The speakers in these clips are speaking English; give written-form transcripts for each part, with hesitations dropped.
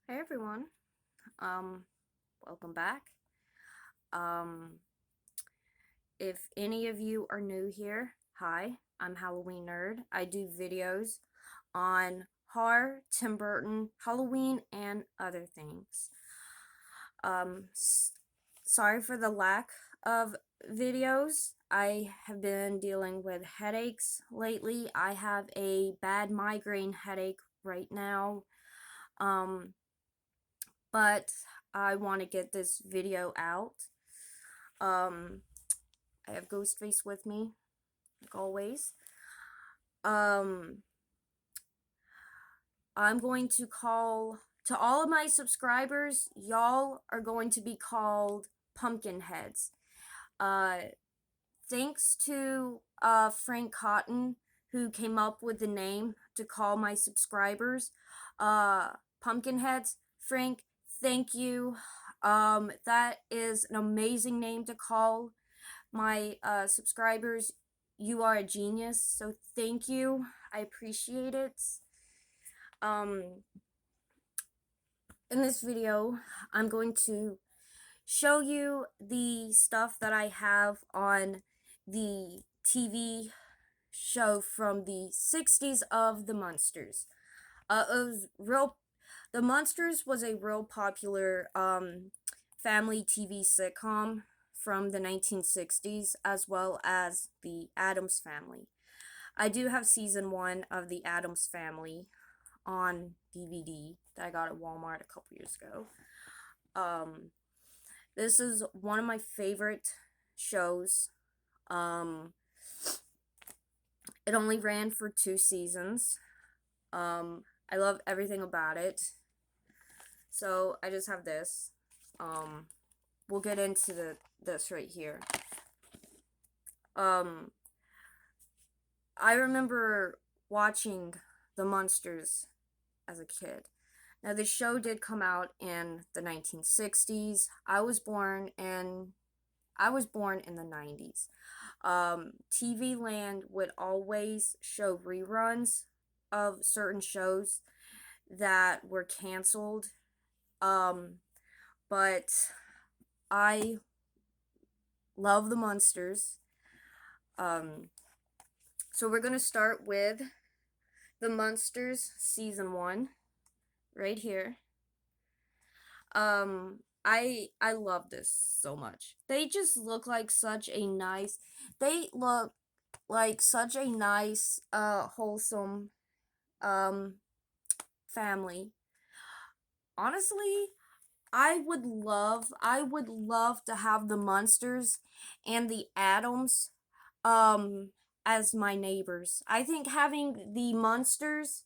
Hey everyone, welcome back. Um, if any of you are new here, hi, I'm Halloween Nerd. I do videos on horror, Tim Burton, Halloween, and other things. Sorry for the lack of videos. I have been dealing with headaches lately. I have a bad migraine headache right now. But I want to get this video out. I have Ghostface with me, like always. I'm going to call to all of my subscribers. Y'all are going to be called pumpkin heads. Thanks to Frank Cotton, who came up with the name to call my subscribers pumpkin heads. Frank, thank you. That is an amazing name to call my subscribers. You are a genius, so thank you. I appreciate it. In this video, I'm going to show you the stuff that I have on the TV show from the 60s of the Munsters. The Munsters was a real popular family TV sitcom from the 1960s, as well as the Addams Family. I do have season 1 of the Addams Family on DVD that I got at Walmart a couple years ago. This is one of my favorite shows. It only ran for 2 seasons. I love everything about it. So I just have this. We'll get into this right here. I remember watching the Munsters as a kid. Now the show did come out in the 1960s. I was born in the 90s. TV Land would always show reruns of certain shows that were canceled. But I love the Munsters. So we're gonna start with the Munsters season 1 right here. I love this so much. They just look like such a nice wholesome family. Honestly, I would love to have the Munsters and the Addams as my neighbors. I think having the Munsters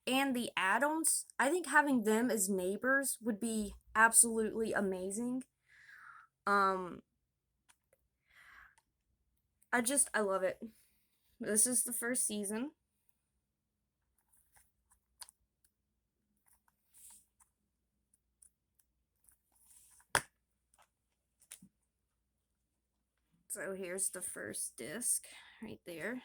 and the Addams, I think having them as neighbors would be absolutely amazing. I love it. This is the first season. So here's the first disc right there.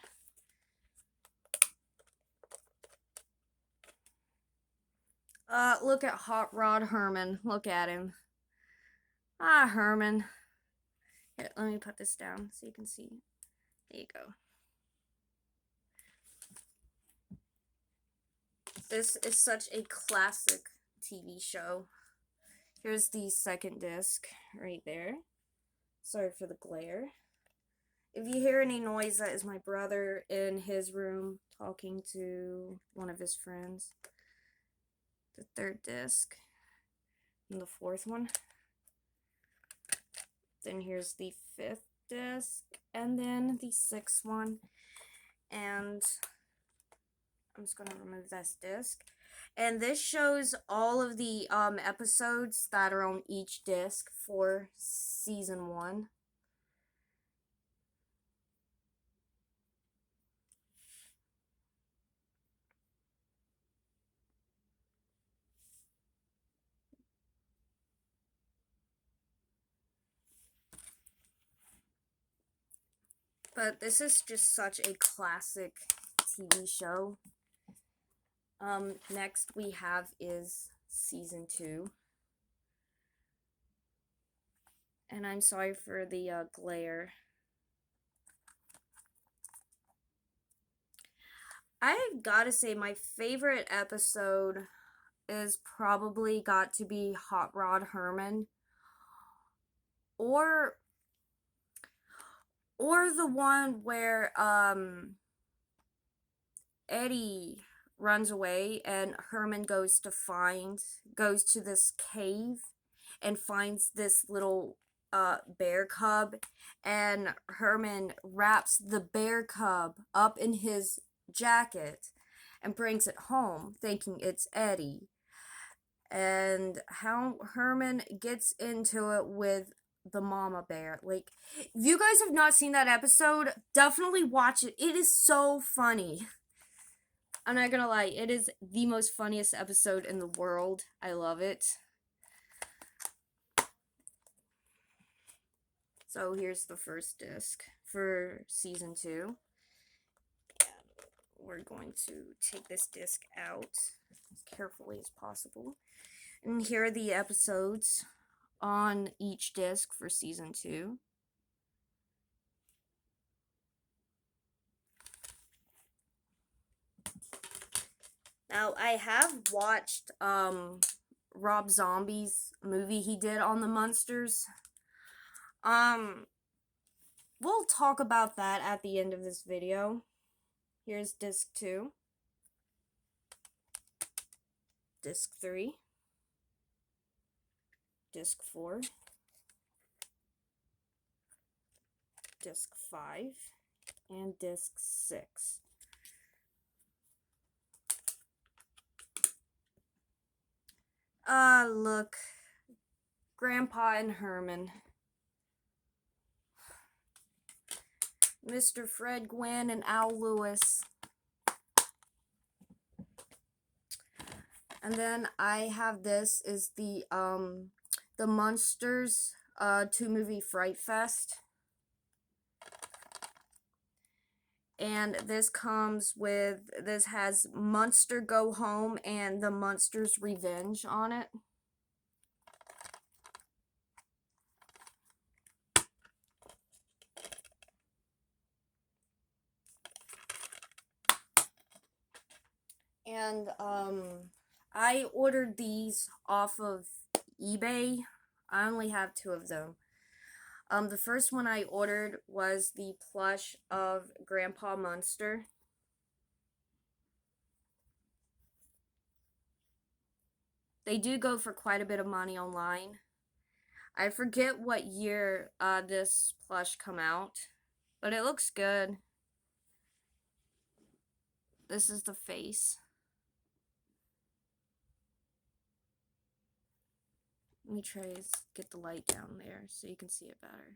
Look at Hot Rod Herman. Look at him. Ah, Herman. Here, let me put this down so you can see. There you go. This is such a classic TV show. Here's the second disc right there. Sorry for the glare. If you hear any noise, that is my brother in his room talking to one of his friends. The third disc. And the fourth one. Then here's the fifth disc. And then the sixth one. And I'm just going to remove this disc. And this shows all of the episodes that are on each disc for season 1. But this is just such a classic TV show. Next we have is season 2. And I'm sorry for the glare. I've gotta say, my favorite episode is probably got to be Hot Rod Herman, or the one where Eddie runs away and Herman goes to this cave and finds this little bear cub, and Herman wraps the bear cub up in his jacket and brings it home thinking it's Eddie, and how Herman gets into it with the mama bear. Like, if you guys have not seen that episode, definitely watch it. It is so funny. I'm not gonna lie, it is the most funniest episode in the world. I love it. So here's the first disc for season 2. We're going to take this disc out as carefully as possible. And here are the episodes on each disc for season 2. Now, I have watched Rob Zombie's movie he did on the Munsters. We'll talk about that at the end of this video. Here's disc 2. Disc 3. Disc 4. Disc 5. And disc 6. Look. Grandpa and Herman. Mr. Fred Gwynn and Al Lewis. And then I have this is the Munsters 2 movie Fright Fest. And this has Munster Go Home and the Munsters Revenge on it. And I ordered these off of eBay. I only have 2 of them. The first one I ordered was the plush of Grandpa Munster. They do go for quite a bit of money online. I forget what year this plush come out, but it looks good. This is the face. Let me try to get the light down there so you can see it better.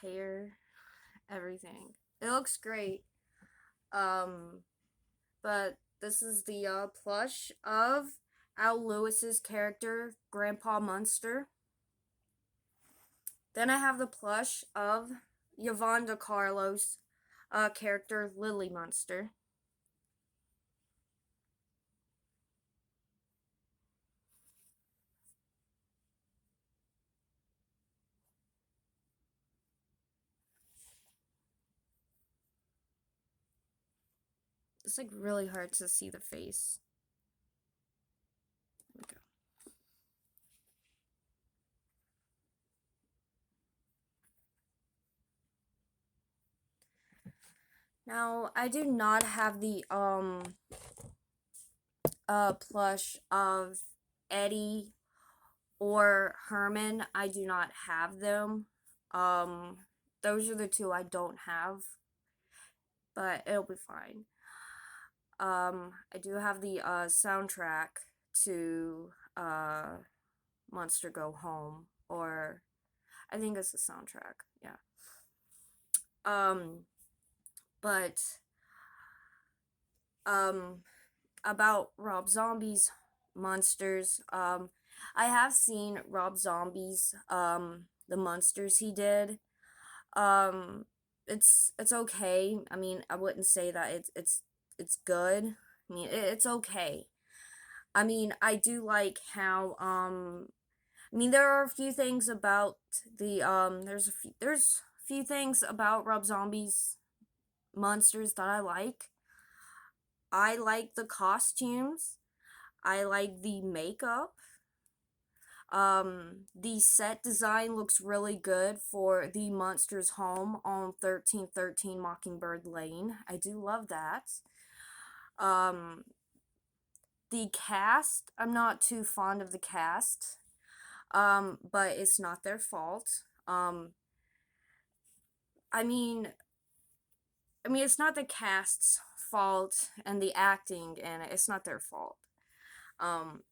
Hair, everything. It looks great. But this is the plush of Al Lewis's character, Grandpa Munster. Then I have the plush of Yvonne DeCarlo's character, Lily Munster. It's like really hard to see the face. There we go. Now, I do not have the plush of Eddie or Herman. I do not have them. Those are the 2 I don't have, but it'll be fine. I do have the soundtrack to Munster Go Home, or I think it's the soundtrack, yeah. But about Rob Zombie's Munsters. I have seen Rob Zombie's the Munsters he did. Um, it's okay. I mean, I wouldn't say that it's good. I mean, it's okay. I mean, I do like how I mean, there are a few things about the there's a few things about Rob Zombie's Munsters that I like. I like the costumes. I like the makeup. The set design looks really good for the Munsters home on 1313 Mockingbird Lane. I do love that. Um, the cast, I'm not too fond of the cast. But it's not their fault. I mean, it's not the cast's fault and the acting, and it's not their fault. Um,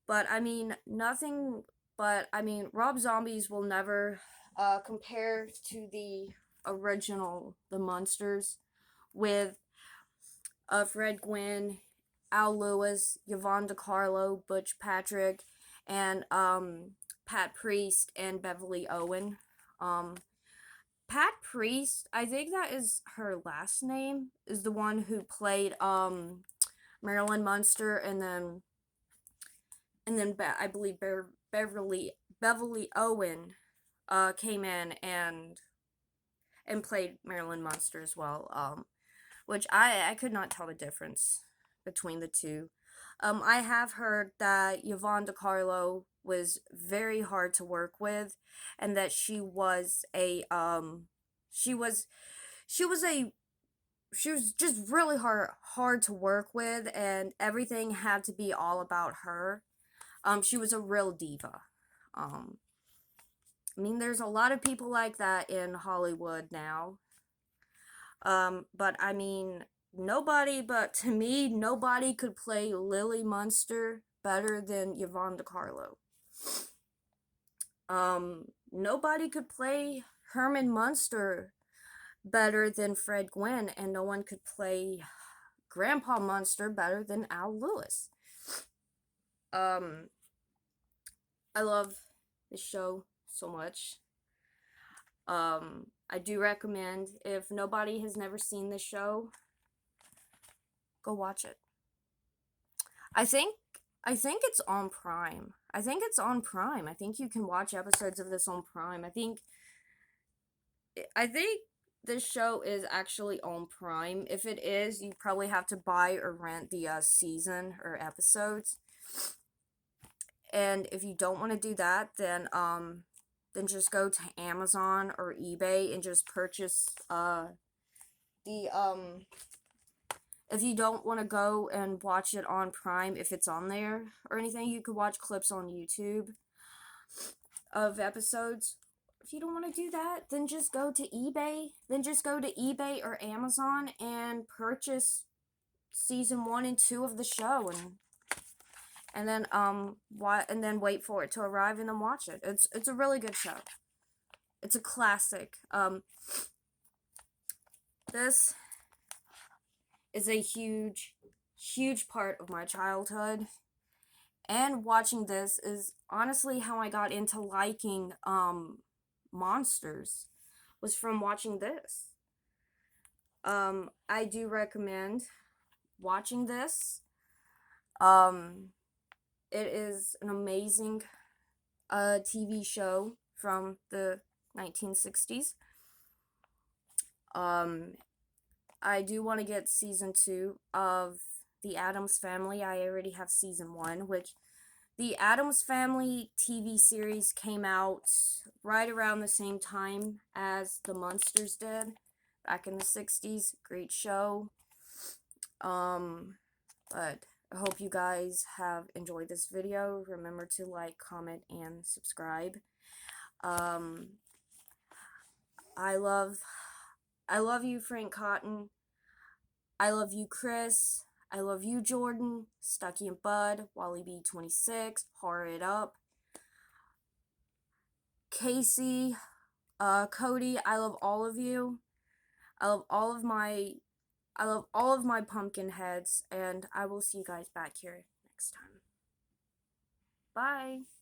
but I mean, nothing. But I mean, Rob Zombies will never compare to the original, the Munsters, with Fred Gwynn, Al Lewis, Yvonne DiCarlo, Butch Patrick, and Pat Priest and Beverly Owen. Um, Pat Priest, I think that is her last name, is the one who played Marilyn Munster, and then I believe Beverly Owen came in and played Marilyn Munster as well. Which I could not tell the difference between the two. I have heard that Yvonne DiCarlo was very hard to work with, and that she was she was she was a she was just really hard to work with, and everything had to be all about her. She was a real diva. Um, I mean, there's a lot of people like that in Hollywood now. But I mean, to me, nobody could play Lily Munster better than Yvonne DiCarlo. Nobody could play Herman Munster better than Fred Gwynn, and no one could play Grandpa Munster better than Al Lewis. Um, I love this show so much. I do recommend, if nobody has never seen this show, go watch it. I think it's on Prime. I think it's on Prime. I think you can watch episodes of this on Prime. I think this show is actually on Prime. If it is, you probably have to buy or rent the season or episodes. And if you don't want to do that, then just go to Amazon or eBay and just purchase the if you don't want to go and watch it on Prime, if it's on there or anything, you could watch clips on YouTube of episodes. If you don't want to do that, then just go to eBay. Then just go to eBay or Amazon and purchase season 1 and 2 of the show, and then wait for it to arrive and then watch it. It's a really good show. It's a classic. This is a huge part of my childhood, and watching this is honestly how I got into liking monsters, was from watching this. I do recommend watching this. It is an amazing TV show from the 1960s. I do want to get season 2 of The Addams Family. I already have season 1, which the Addams Family TV series came out right around the same time as the Munsters did, back in the 60s. Great show. But I hope you guys have enjoyed this video. Remember to like, comment, and subscribe. I love you, Frank Cotton. I love you, Chris. I love you, Jordan, Stucky and Bud, Wally B26, Horror It Up, Casey, Cody. I love all of you. I love all of my pumpkin heads, and I will see you guys back here next time. Bye.